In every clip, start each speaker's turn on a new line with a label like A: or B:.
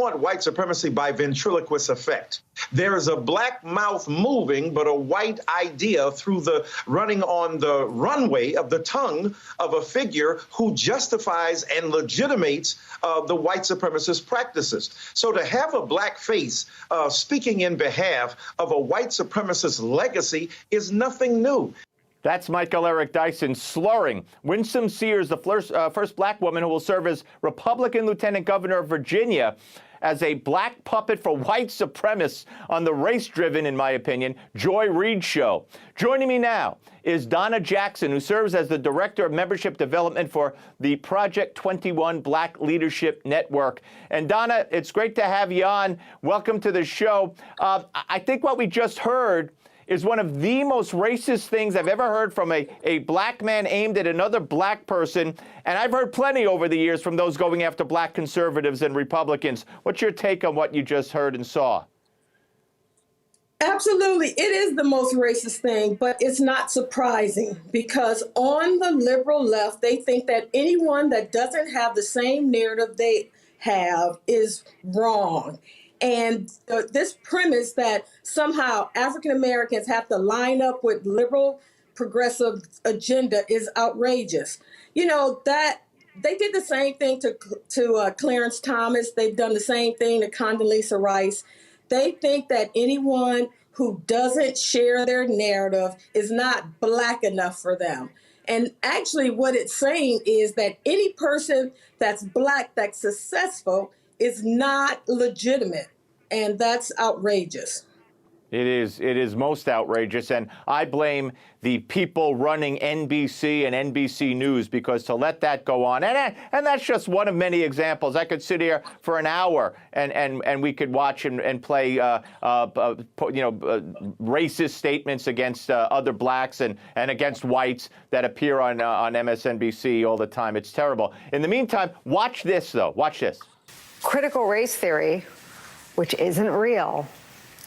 A: want white supremacy by ventriloquist effect. There is a black mouth moving, but a white idea through the running on the runway of the tongue of a figure who justifies and legitimates the white supremacist practices. So to have a black face speaking in behalf of a white supremacist legacy is nothing new.
B: That's Michael Eric Dyson slurring. Winsome Sears, the first black woman who will serve as Republican Lieutenant Governor of Virginia, as a black puppet for white supremacists on the race-driven, in my opinion, Joy Reid show. Joining me now is Donna Jackson, who serves as the Director of Membership Development for the Project 21 Black Leadership Network. And Donna, it's great to have you on. Welcome to the show. I think what we just heard is one of the most racist things I've ever heard from a black man aimed at another black person. And I've heard plenty over the years from those going after black conservatives and Republicans. What's your take on what you just heard and saw?
C: Absolutely. It is the most racist thing, but it's not surprising because on the liberal left, they think that anyone that doesn't have the same narrative they have is wrong. And this premise that somehow African Americans have to line up with liberal progressive agenda is outrageous. You know, that they did the same thing to Clarence Thomas. They've done the same thing to Condoleezza Rice. They think that anyone who doesn't share their narrative is not black enough for them. And actually what it's saying is that any person that's black that's successful is not legitimate, and that's outrageous.
B: It is most outrageous, and I blame the people running NBC and NBC News, because to let that go on, and that's just one of many examples. I could sit here for an hour and we could watch and play racist statements against other blacks and against whites that appear on MSNBC all the time. It's terrible. In the meantime, watch this though. Watch this.
D: Critical race theory, which isn't real,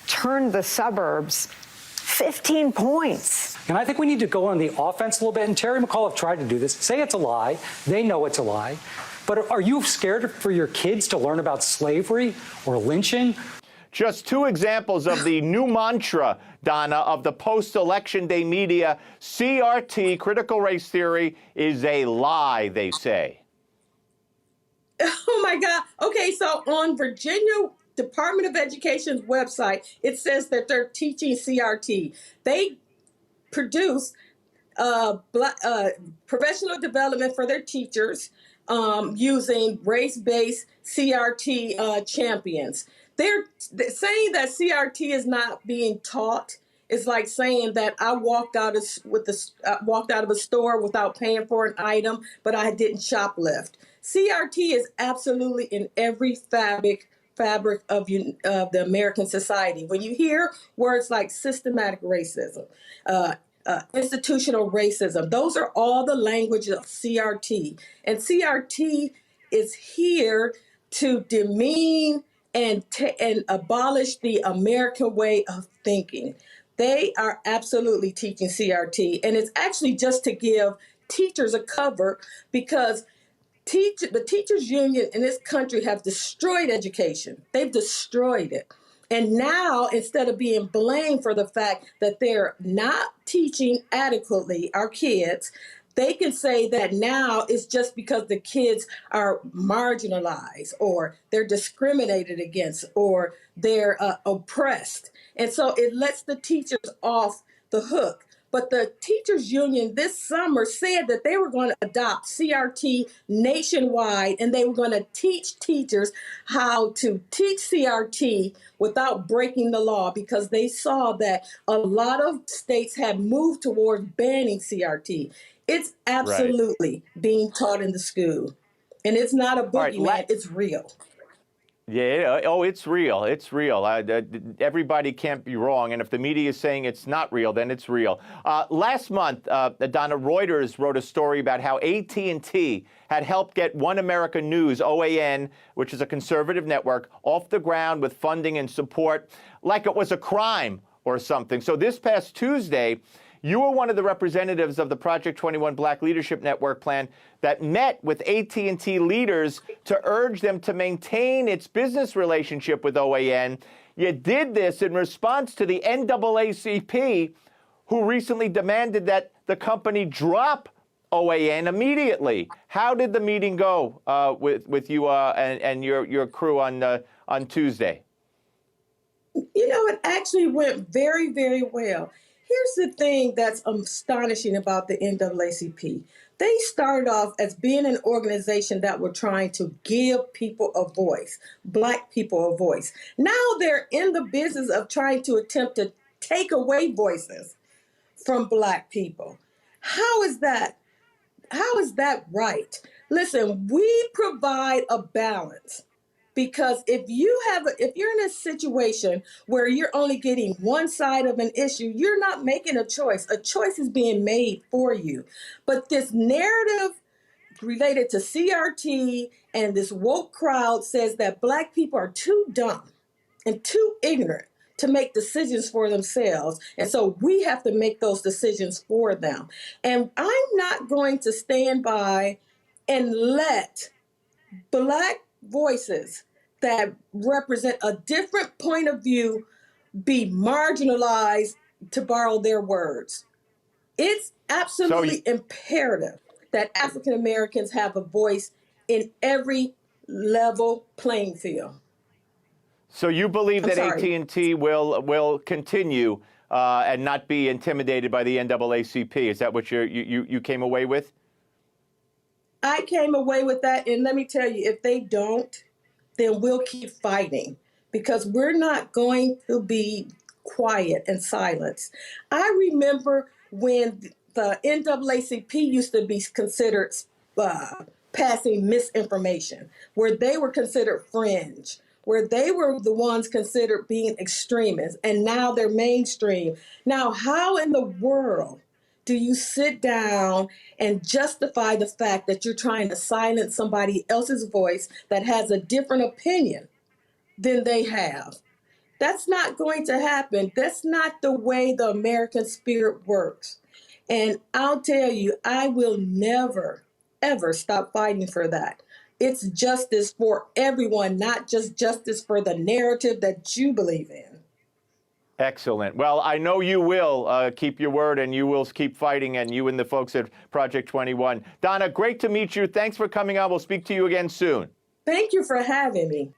D: turned the suburbs 15 points.
E: And I think we need to go on the offense a little bit. And Terry McAuliffe tried to do this. Say it's a lie. They know it's a lie. But are you scared for your kids to learn about slavery or lynching?
B: Just two examples of the new mantra, Donna, of the post-election day media. CRT, critical race theory, is a lie, they say.
C: Oh, my God. Okay, so on Virginia Department of Education's website, it says that they're teaching CRT. They produce professional development for their teachers using race-based CRT champions. They're saying that CRT is not being taught. It's like saying that I walked out of a store without paying for an item, but I didn't shoplift. CRT is absolutely in every fabric of the American society. When you hear words like systematic racism, institutional racism, those are all the language of CRT. And CRT is here to demean and abolish the American way of thinking. They are absolutely teaching CRT. And it's actually just to give teachers a cover, because the teachers union in this country have destroyed education. They've destroyed it. And now, instead of being blamed for the fact that they're not teaching adequately our kids, they can say that now it's just because the kids are marginalized, or they're discriminated against, or they're oppressed. And so it lets the teachers off the hook. But the teachers union this summer said that they were going to adopt CRT nationwide, and they were going to teach teachers how to teach CRT without breaking the law, because they saw that a lot of states had moved towards banning CRT. It's absolutely being taught in the school. And it's not a boogeyman, it's real.
B: Yeah, oh, it's real. It's real. Everybody can't be wrong. And if the media is saying it's not real, then it's real. Last month, Donna, Reuters wrote a story about how AT&T had helped get One America News, OAN, which is a conservative network, off the ground with funding and support like it was a crime or something. So this past Tuesday, You were one of the representatives of the Project 21 Black Leadership Network plan that met with AT&T leaders to urge them to maintain its business relationship with OAN. You did this in response to the NAACP, who recently demanded that the company drop OAN immediately. How did the meeting go with you and your crew on Tuesday?
C: You know, it actually went very, very well. Here's the thing that's astonishing about the NAACP. They started off as being an organization that were trying to give people a voice, Black people a voice. Now they're in the business of trying to attempt to take away voices from Black people. How is that? How is that right? Listen, we provide a balance. Because if you're in a situation where you're only getting one side of an issue, you're not making a choice. A choice is being made for you. But this narrative related to CRT and this woke crowd says that Black people are too dumb and too ignorant to make decisions for themselves. And so we have to make those decisions for them. And I'm not going to stand by and let Black voices that represent a different point of view be marginalized, to borrow their words. It's absolutely imperative that African Americans have a voice in every level playing field.
B: So you believe that AT&T will continue and not be intimidated by the NAACP? Is that what you came away with?
C: I came away with that, and let me tell you, if they don't, then we'll keep fighting, because we're not going to be quiet and silent. I remember when the NAACP used to be considered passing misinformation, where they were considered fringe, where they were the ones considered being extremists, and now they're mainstream. Now, how in the world do you sit down and justify the fact that you're trying to silence somebody else's voice that has a different opinion than they have? That's not going to happen. That's not the way the American spirit works. And I'll tell you, I will never, ever stop fighting for that. It's justice for everyone, not just justice for the narrative that you believe in.
B: Excellent. Well, I know you will keep your word, and you will keep fighting, and you and the folks at Project 21. Donna, great to meet you. Thanks for coming on. We'll speak to you again soon.
C: Thank you for having me.